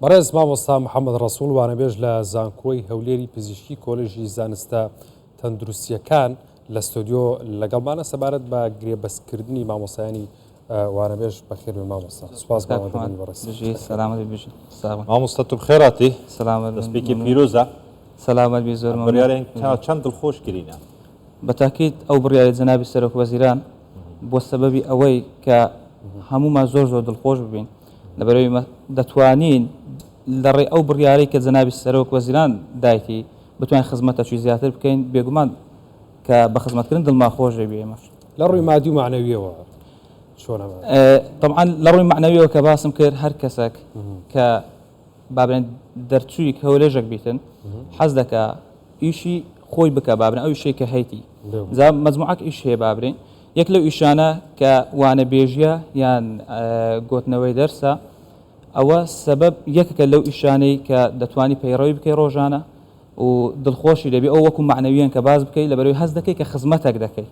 بەڕێز مامۆستا محەممەد ڕەسوڵ وانەبێژ لە زانکۆی هەولێری پزیشکی کۆلێژی زانستە تەندروستیەکان لە ستۆدیۆ لەگەڵمانە سەبارەت بە گرێبەستکردنی مامۆسایانی وانەبێژ بەخێر مامۆستا سوپاس مامۆستا تو بخێراتی دەستپێکی پیرۆزە سەلامەت بی زۆر بڕیارێن چەند دڵخۆش گرینە بە تاکید ئەو بڕیاری جەنابی سەرۆک وەزیران بۆ سەبەبی ئەوەی کە هەمومان زۆر دڵخۆش ببین لەبەرەوەی دەتوانین لەڕێ ئەو بڕیارەی کە جەنابی سەرۆک وەزیران دایتی بتوانین خزمەتەکی زیاتر بکەین بێگومان کە بە خزمەتکردن دڵمان خۆش بێ ئێمەش لە ڕووی مادی و معنەویەوە طبعا لە ڕووی معنەویەوە کە باسم کرد هەر کەسێک کە بابرێن دەرچووی هەولێژێک بیتن حەز دەکا ئیشی خۆی بکە بابرێن ئەو شەی کە هەیتی زا مەجموعەک ئیش هەیە بابرێن یەک لەو ئیشانە کە وانەبێژیە یان گۆتنەوەی دەرسە ئەوە سەبەب یەکەکە لەو ئیشانەی کە دەتوانی پەیڕەوی بکەی ڕۆژانە و دڵخۆشی دەبێ ئەو وەکو معنەویان کە باز بکەی لەبەرەوەی هەست دەکەی کە خزمەتێک دەکەی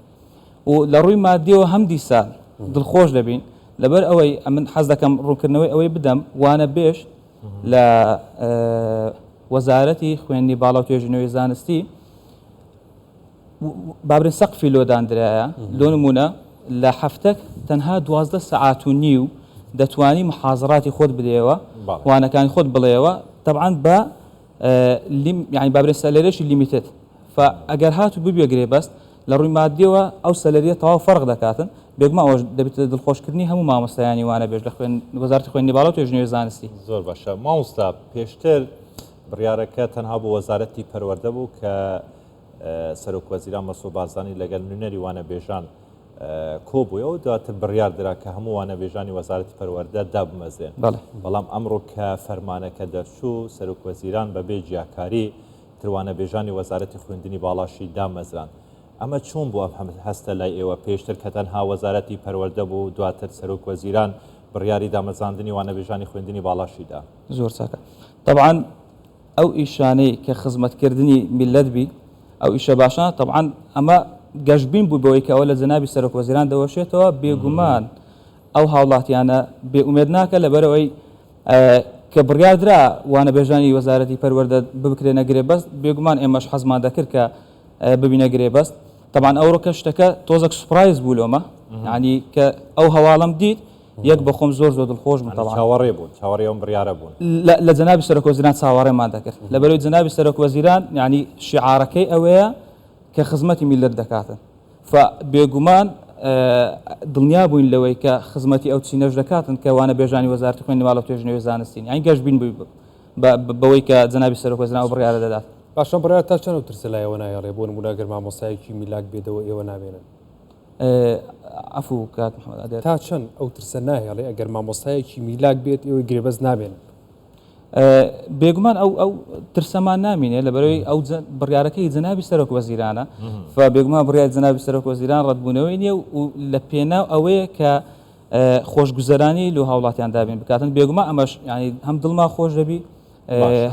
و لە ڕووی مادیەوە هەم دیسان دڵخۆش دەبین لەبەر ئەوەی من حەز دەکەم ڕوونکردنەوەی ئەوەی بدەم وانەبێژ لە وەزارەتی خوێندنی باڵا و توێژینەوەی زانستی بابرێن سەقفی لۆدانرایە لۆ نمونە لە هەفتەک تەنها 12 سەعات و نیو دەتوانی محازڕاتی خۆت بدەیەوە وانەکانی خۆت بڵێەوە طبعا بە يعني بابرێن سەلەرێکی لیمیتت فئەگەر هاتو ببێگرێ بەست لە ڕووی مادیەوە ئەو سەلەریە تەواو فەرق دەکاتن بێگومان ئەوەش دەبێتە دڵخۆشکردنی هەموو مامۆستایانی وانەبێژ لە وەزارەتی خوێندنی باڵا و توێژینەوەی زانستی. زۆر باشە مامۆستا پێشتر بڕیارەکە تەنها بۆ وەزارەتی پەروەردە بوو کە سەرۆک وەزیران مەسعود بارزانی لەگەڵ نوێنەری وانەبێژان کۆبووە و دواتر بڕیار درا کە هەموو وانەبێژانی وەزارەتی پەروەردە دابمەزێن بەڵام ئەمڕۆ کە فەرمانەکە دەرچوو سەرۆک وەزیران بەبێ جیاکاری وانەبێژانی وەزارەتی خوێندنی باڵاشی دامەزران ئەمە چۆن بوو ئەم هەستە لای ئێوە پێشتر کە تەنها وەزارەتی پەروەردە بوو دواتر سەرۆک وەزیران بڕیاری دامەزاندنی وانەبێژانی خوێندنی باڵاشیدا زۆر چاکە طبعا ئەو ئیشانەی کە خزمەتکردنی میلەت بی ئەو ئیشە باشانە طبعا ئەمە گەشتبین بوو بەوەی کە ئەوە لە جەنابی سەرۆک وەزیران دەوەشێتەوە بێگومان ئەو هاوڵاتیانە بێئومێد ناکە لەبەرەوەی کە بڕیاردرا وانەبێژانی وەزارەتی پەروەردە ببکرێنە گرێ بەست بێگومان ئێمەش حەزمان دەکرد کە ببینە گرێ بەست طبعا ئەوڕۆکە شتەکە تۆزێک سوپرایز بوو لۆمە یعنی کە ئەو هەواڵم دیت یەک بە خۆم زۆر دڵخۆش بووم چاوەڕێ بوون چاوەڕێ ئەم بڕیارە بوون لە جەنابی سەرۆک وەزیران چاوەڕێمان دەکرد لەبەرەوەی جەنابی سەرۆک وەزیران یعنی شیعارەکەی ئەوەیە کە خزمەتی میلەت دەکاتن فبێگومان دڵنیا بووین لەوەی کە خزمەتی ئەو چینەش دەکاتن کە وانەبێژانی وەزارەتی خوێندنی باڵا و توێژینەوەی زانستی یعنی گەشتبین بەوەی کە جەنابی سەرۆک وەزیران ئەو بڕیارە دەدات باشە بڕیار تا چەند ترسە لایەوە نایەڵێ بۆ نمونە ئەگەر مامۆستایەکی میلاک بێتەوە ئێوە نابێنن عفو کات محەممەد تا چەند ئەو ترسە ناهێڵێ ئەگەر مامۆستایەکی میلاک بێت ئێوە گرێبەست نابێنن بێگومان ئەو ترسەمان نامینێ لەبەرەوەی ئەو بڕیارەکەی جەنابی سەرۆک وەزیرانە بێگومان بڕیار جەنابی سەرۆک وەزیران ڕەتبوونەوەی نییە و لە پێناو ئەوەیە کە خۆشگوزەرانی لە هاوڵاتیان دابین بکاتن بێگومان ئەمەش ینی هەم دڵما خۆش دەبی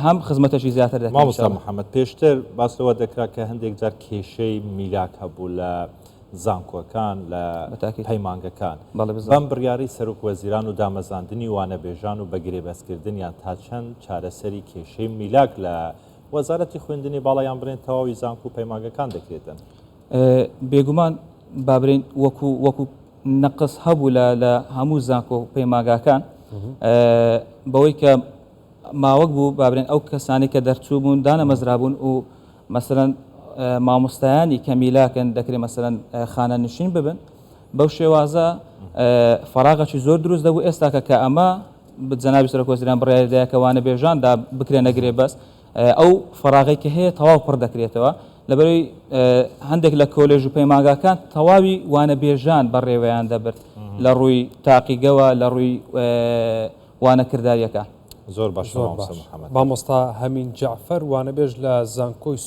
هەم خزمەتەشی زیاتر دەکەین. مامۆستا محەممەد پێشتر باسەوە دەکرا کە هەندێک جار کێشەی میلاک هەبوو لە زانکۆکان لە پەیمانگەکان بەم بڕیاری سەرۆک وەزیران و دامەزاندنی وانەبێژان و بەگرێبەستکردنیان تا چەند چارەسەری کێشەی میلاک لە وەزارەتی خوێندنی باڵایان بڕێن تەواوی زانکۆ و پەیمانگەکان دەکرێتن بێگومان بابرین وەکو نەقص هەبوو لە هەموو زانکۆ و پەیمانگاکان بەوەی کە ماوەک بوو بابرێن ئەو کەسانی کە دەرچوو بوون دانەمەزرابوون و مەسەلەن مامۆستایانی کە میلاکن دەکرێت مەسەلەن خانە نشین ببن بەو شێوازە فەراغەکی زۆر دروست دەبوو ئێستاکە کە ئەمە جەنابی سەرۆک وەزیران بڕیاردایە کە وانەبێژاندا بکرێنە گرێ بەست ئەو فەراغی کە هەیە تەواو پڕ دەکرێتەوە لەبەرەوەی هەندێک لە کۆلێژ و پەیمانگاکان تەواوی وانەبێژان بەڕێوەیان دەبرد لە ڕووی تاقیگەوە لە ڕووی وانەکرداریەکە. زۆر باش مامۆستا هەمین جعفەر وانەبێژ لە زانکۆی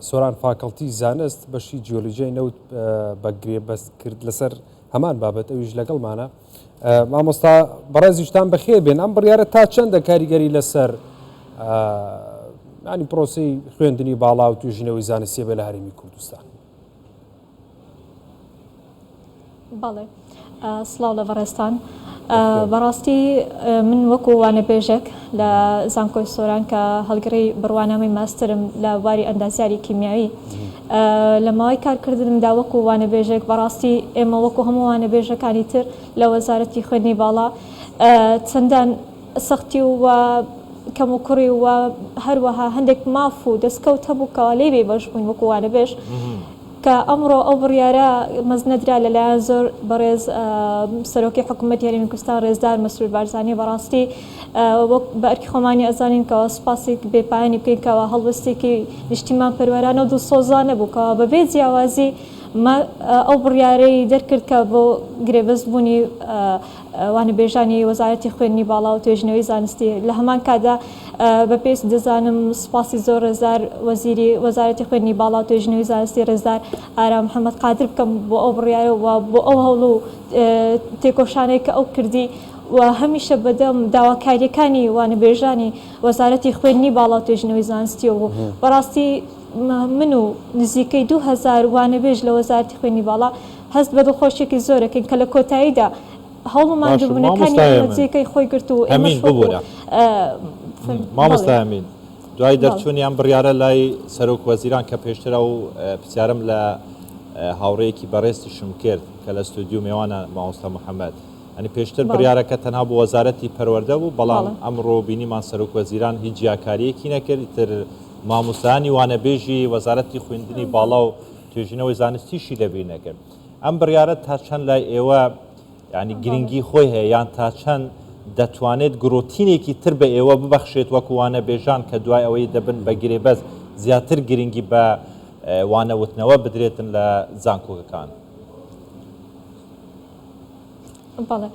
سۆران فاکەڵتی زانست بەشی جیۆلۆجیای نەوت بە گرێبەست کرد لەسەر هەمان بابەت ئەویش لەگەڵمانە مامۆستا بەڕێزیشتان بەخێر بێن ئەم بڕیارە تا چەندە کاریگەری لەسەر ینی پرۆسی خوێندنی باڵا و توێژینەوەی زانستیە بێ لە هەرێمی کوردستان. بەڵێ سڵاو لە بەڕێستان بەڕاستی من وەکو وانە بێژێک لە زانکۆی سۆران کە هەڵگری بڕوانامەی ماسترم لە بواری ئەندازیاری کیمیایی لە ماوەی کارکردنمدا وەکو وانە بێژێک بەڕاستی ئێمە وەکو هەموو وانە بێژەکانی تر لە وەزارەتی خوێندنی باڵا چەندان سەختی و کەم و کوڕی و هەروەها هەندێک ماف و دەستکەوت هەبوو کەوا لێ بێ بەش بووین وەکو وانە بێژ کە ئەمڕۆ ئەو بڕیارە مەزنەدرا لەلایەن زۆر بەڕێز سەرۆکی حکوومەتی هەرێمی کوردستان ڕێزدار مەسرور بارزانی بەڕاستی بە ئەرکی خۆمانی ئەزانین کەەوە سپاسێک بێپایانی بکەینکەوە هەڵوەستێکی نیشتیمان پەروەرانە و دڵسۆزانە بووکەوە بەبێ جیاوازی ئەو بڕیارەی دەرکرد کە بۆ گرێبەستبوونی وانە بێژانی وەزارەتی خوێندنی باڵا و توێژنەوەی زانستی لە هەمان کادا بە پێست دەزانم سپاسی زۆر ڕێزدار وەزیری وەزارەتی خوێندنی باڵا و توێژنەوەی زانستی ڕێزدار ئارام محەممەد قادر بکەم بۆ ئەو بڕیارە و بۆ ئەو هەوڵ و تێکۆشانەی کە ئەو کردی و هەمیشە بەدەم داواکاریەکانی وانە بێژانی وەزارەتی خوێندنی باڵا و توێژنەوەی زانستی و بەڕاستی من و نزیکەی 2000 وانە بێژ لە وەزارەتی خوێندنی باڵا هەست بە دڵخۆشیێکی زۆرەکەین کە لە کۆتاییدا هەوڵمان دوبوونەکانی نزیکەی خۆی گرت و ئێمەش مامۆستامین دوای دەرچوونیان بڕیارە لای سەرۆک وەزیران کە پێشتر و پرسیارم لە هاوڕەیەکی بەڕێستیشم کرد کە لە ستودیو میوانە مامۆستا محەممەد ئەنی پێشتر بڕیارەکە تەنها بۆ وەزارەتی پەروەردە بوو بەڵام ئەمڕۆ بینیمان سەرۆک وەزیران هیچ جیاکاریەکی نەکرد تر مامۆستانی وانەبێژی وەزارەتی خوێندنی باڵا و توێژینەوەی زانستیشی لەبیر نەکرد ئەم بڕیارە تا چەند لای ئێوە ینی گرنگی خۆی هەیە یان تا چەند دەتوانێت گرۆتینێکی تر بە ئێوە ببەخشێت وەکووانە بێژان کە دوای ئەوەی دەبن بە گرێبەز زیاتر گرنگی بە وانەوتنەوە بدرێتن لە زانکۆکەکان. بەڵێ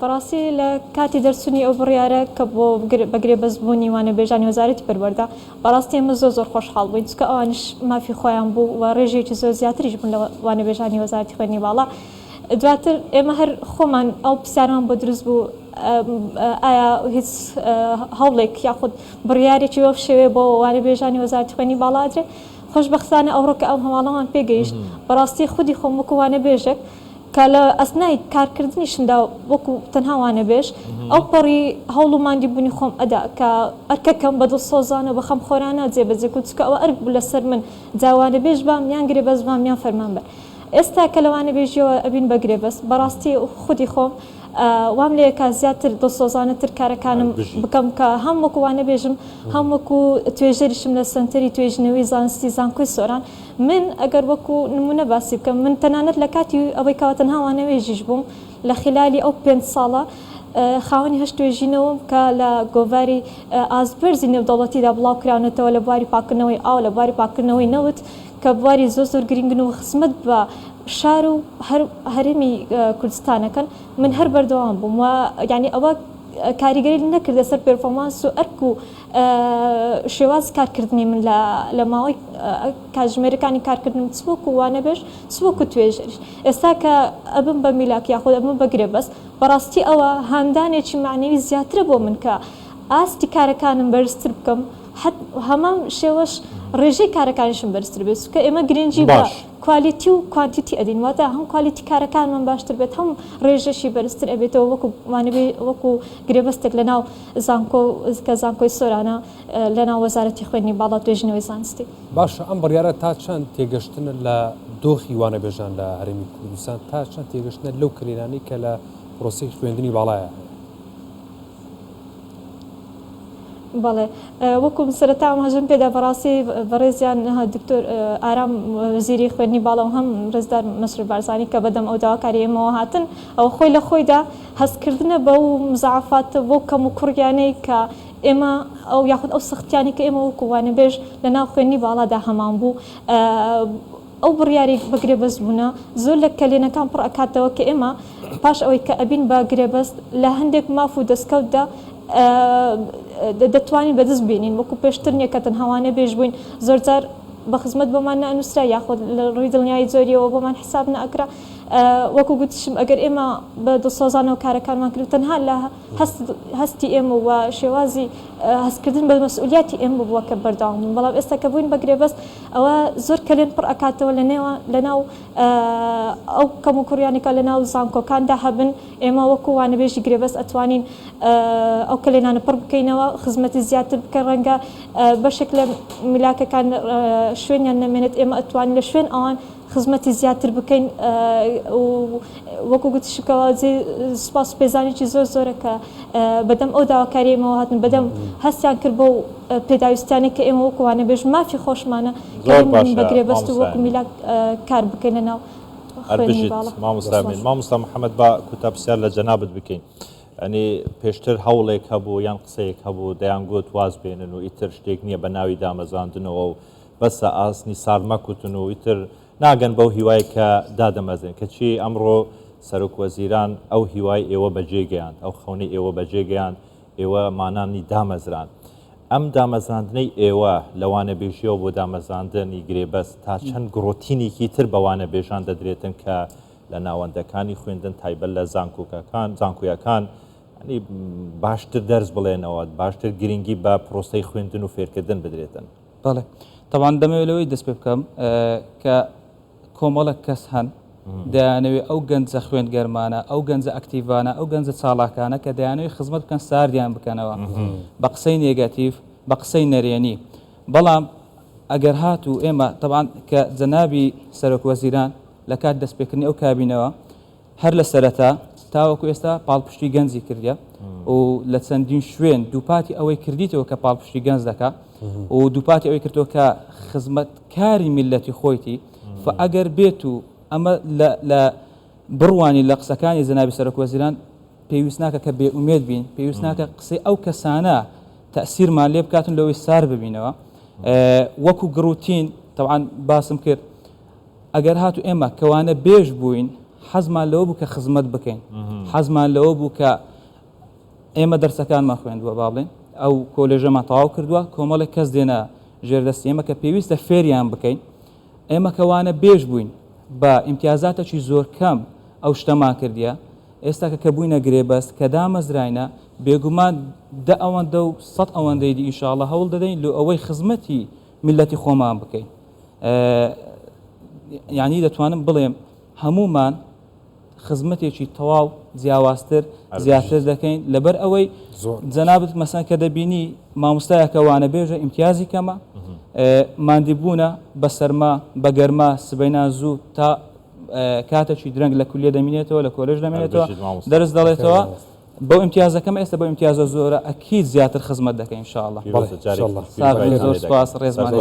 بەڕاستی لە کاتی دەرچوونی ئەو بڕیارە کە بۆ بەگرێ بەزبوونی وانە بێژانی وەزارەتی پەروەردە بەڕاستی ئێمە زۆر خۆشحاڵ بووین چکە ئەوانش مافی خۆیان بوو و ڕێژێکی زۆر زیاتریش بوون لە وانە بێژانی وەزارەتی خوێندنی باڵا دواتر ئێمە هەر خۆمان ئەو پرسیارمان بۆ دروست بوو ئایا هیچ هەوڵێک یاخود بڕیارێکی وەف شێوێ بۆ وانە بێژانی وەزارەتی خوێندنی باڵا درێ خۆشبەختانە ئەوڕۆکە ئەو هەواڵەمان پێگەیشت بەڕاستی خودی خۆم وەکو وانە بێژێک کە لە ئەسنای کارکردنیشمدا وەکو تەنها وانە بێژ ئەو پەڕی هەوڵ و مادی بوونی خۆم ئەدا کە ئەرکەکەم بە دڵسۆزانە بە خەم خۆرانە جێبەجێ کوت چکە ئەوە ئەرک بوو لەسەر من جاوانە بێژ بام یان گرێبەست بام یان فەرمان بەر ئێستا کە لەوانە بێژیەوە ئەبین بە گرێبەست بەڕاستی خودی خۆم وام لەیەکە زیاتر دڵسۆزانەتر کارەکانم بکەم کە هەم وەکووانە بێژم هەم وەکو توێژەریشم لە سنتەری توێژنەوەی زانستی زانکۆی سۆران من ئەگەر وەکو نمونە باسی بکەم من تەنانەت لە کاتی ئەوەی کەوە تەنها وانەوێژیش بووم لە خلالی ئەو 5 ساڵە خاوەنی هەشت توێژینەوەم کە لە گۆڤاری ئازبەرزی نێودەوڵەتیدا بڵاو کراونەتەوە لە بواری پاکردنەوەی ئاو لە بواری پاکردنەوەی نەوت کە بواری زۆر گرنگن و خزمەت بە شار و هەرێمی کوردستانەکەن من هەر بەردەوام بووم و یعنی ئەوە کاریگەری نەکردە سەر پێرفۆمانس و ئەرک و شێواز کارکردنی من لە ماوەی کاتژمێرەکانی کارکردنم چوەکو وانە بێژ چوەکو توێژەریش ئێستا کە ئەبم بە میلاک یاخۆ ئەبم بە گرێبەست بەڕاستی ئەوە هاندانێکی معنەوی زیاترە بۆ من کە ئاستی کارەکانم بەرزتر بکەم هەمان شێوەش ڕێژەی کارەکانیشم بەرزتر بێت کە ئێمە گرنگی بە کوالیتی و کوانتیتی ئەدین واتە هەم کوالیتی کارەکانمان باشتر بێت هەم ڕێژەشی بەرزتر ئەبێتەوە وەکو گرێبەستێک لە ناو زانکۆ کە زانکۆی سۆرانە لە ناو وەزارەتی خوێندنی باڵا توێژنەوەی زانستی باشە ئەم بڕیارە تا چەند تێگەشتنە لە دۆخی وانە بێژان لە هەرێمی کوردستان تا چەند تێگەشتنە لەو کرێنانی کە لە پرۆسەی خوێندنی باڵایە بەڵێ وەکو سەرەتا هەژم پێدا بەڕاستی بەڕێزیان دکتۆر ئارام وەزیری خوێندنی باڵا و هەم ڕێزدار مەسرور بارزانی کە بەدەم ئەو داواکاری ئێمەوە هاتن ئەوە خۆی لە خۆیدا هەستکردنە بەو مزعفات بۆ کەم و کوڕیانەی کە ئێمە ئەو یاخود ئەو سەختیانی کە ئێمە وەکو وانە بێژ لە ناو خوێندنی باڵادا هەمان بوو ئەو بڕیاری بە گرێبەست بوونە زۆر لە کەلێنەکان پڕ ئەکاتەوە کە ئێمە پاش ئەوەی کە ئەبین بە گرێبەست لە هەندێک ماف و دەستکەوتدا دەتوانین بەدەست بینین وەکو پێشتر نییە کە تەنهاوانە بێژ بووین زۆر جار بە خزمەت بۆمان نانووسرا یاخۆ لە ڕووی دڵنیایی زۆریەوە بۆمان حساب نەئەکرا وەکو گوتشم ئەگەر ئێمە بە دڵسۆزانەوە کارەکانمان کرد تەنها لە هەستی ئێمە و شێوازی هەستکردن بە مەسئولیەتی ئێمە بووە کە بەردەوام بوون بەڵام ئێستا کە بووین بە گرێبەست ئەوە زۆر کەلێن پڕ ئەکاتەوە لەناو ئەو کەم و کوڕیانێکە لەناو زانکۆکاندا هەبن ئێمە وەکو وانەبێژی گرێبەست ئەتوانین ئەو کەلێنانە پڕ بکەینەوە خزمەتی زیاتر بکە ڕەنگە بەشێک لە ملاکەکان شوێنیان نەمێنێت ئێمە ئەتوانین لە شوێن ئەوان خزمەتی زیاتر بکەین وەکو گوتشکەوە سوپاس پێزانێکی زۆرە کە بەدەم ئەو داواکاری ئێمەوە هاتن بەدەم هەستیان کرد بۆ پێداویستیانێک کە ئێمە وەکو وانەبێژ مافی خۆشمانە بەگرێبەست و وەکو میلاک کار بکەین لەناو مامۆستا محەممەد با کوتا پرسیار لە جەنابەت بکەین ئەنی پێشتر هەوڵێک هەبوو یان قسەیەک هەبوو دەیان گوت واز بێنن و ئیتر شتێک نییە بە ناوی دامەزاندنەوە و بەسە ئاسنی سارمەکوتن و ئیتر ناگەن بەو هیوای کە دادەمەزن کەچی ئەمڕۆ سەرۆک وەزیران ئەو هیوای ئێوە بەجێگەیان ئەو خەونی ئێوە بەجێگەیان ئێوە مانانی دامەزران ئەم دامەزاندنەی ئێوە لەوانە بێژیەوە بۆ دامەزاندنی گرێبەست تا چەند گڕۆتینێکی تر بەوانە بێژان دەدرێتن کە لە ناوەندەکانی خوێندن تایبەت لە زانکۆیەکان باشتر دەرز بڵێنەوە باشتر گرنگی بە پرۆسەی خوێندن و فێرکردن بدرێتن بەڵێ طبعا دەمەوێت دەست پێ بکەم کە کۆمەڵە کەس هەن دەیانەوێت ئەو گەنجە خوێندگەرمانە ئەو گەنجە ئەکتیڤانە ئەو گەنجە چاڵاکانە کە دەیانەوێت خزمەت بکەن ساردیان بکەنەوە بە قسەی نێگاتیڤ بە قسەی نەرێنی بەڵام ئەگەر هاتوو ئێمە طبعا کە جەنابی سەرۆک وەزیران لە کات دەستپێکردنی ئەو کابینەوە هەر لە سەرەتا تاوەکو ئێستا پاڵپشتی گەنجی کردە و لە چەندین شوێن دووپاتی ئەوەی کردیتەوە کە پاڵپشتی گەنج دەکات و دووپاتی ئەوەی کردەوە کە خزمەتکاری میلەتی خۆیتی ئەگەر بێت و ئەمە لە بڕوانی لە قسەکانی جەنابی سەرۆک وەزیران پێویست ناکە کە بێئومێد بین پێویست ناکە قسەی ئەو کەسانە تەئسیرمان لێ بکاتن لەوەی سار ببینەوە وەکو گڕوتین طبعا باسم کرد ئەگەر هاتو ئێمە کەوانە بێژ بووین حەزمان لەوە بوو کە خزمەت بکەین حەزمان لەوە بوو کە ئێمە دەرسەکانمان خوێندووە با بڵێن ئەو کۆلێژەمان تەواو کردووە کۆمەڵێک کەس دێنە ژێردەستی ئێمە کە پێویستە فێریان بکەین ئێمە کەوانە بێژ بووین بە ئیمتیازاتێکی زۆر کەم ئەو شتەمان کردیە ئێستا کە بووینە گرێبەست کە دامەزراینە بێگومان دە ئەوەندە و سەد ئەوەندەی دی ئینشاءڵڵا هەوڵ دەدەین لە ئەوەی خزمەتی میلەتی خۆمان بکەین یعنی دەتوانم بڵێم هەمومان خزمەتێکی تەواو جیاوازتر زیاتر دەکەین لەبەر ئەوەی جەنابەت مەسەن کە دەبینی مامۆستایەکەوانە بێژە ئیمتیازی کەمە ماندیبوونە بە سەرما بە گەرما سبەینا زوو تا کاتێکی درەنگ لە کولێ دەمێنێتەوە لە کۆلێژ دەمێنێتەوە دەرس دەڵێتەوە بەو ئیمتیازەکەم ئێستا بە ئیمتیازە زۆرە ئەکید زیاتر خزمەت دەکەین ئینشاءڵڵا زۆر سپاس ڕێزمان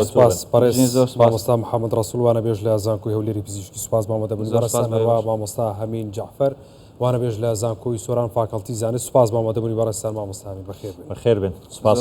مامۆستا محەممەد ڕەسوول وانە بێژ لە زانکۆی هەولێری پزیشکی سوپاس مامۆدە بنووسەرەوە مامۆستا هەمین جەعفەر وانە بێژ لە زانکۆی سۆران فاکەڵتی زانست سوپاس مامۆدەبوونی بەڕێستان مامۆستانی بەخێر بن سوپاس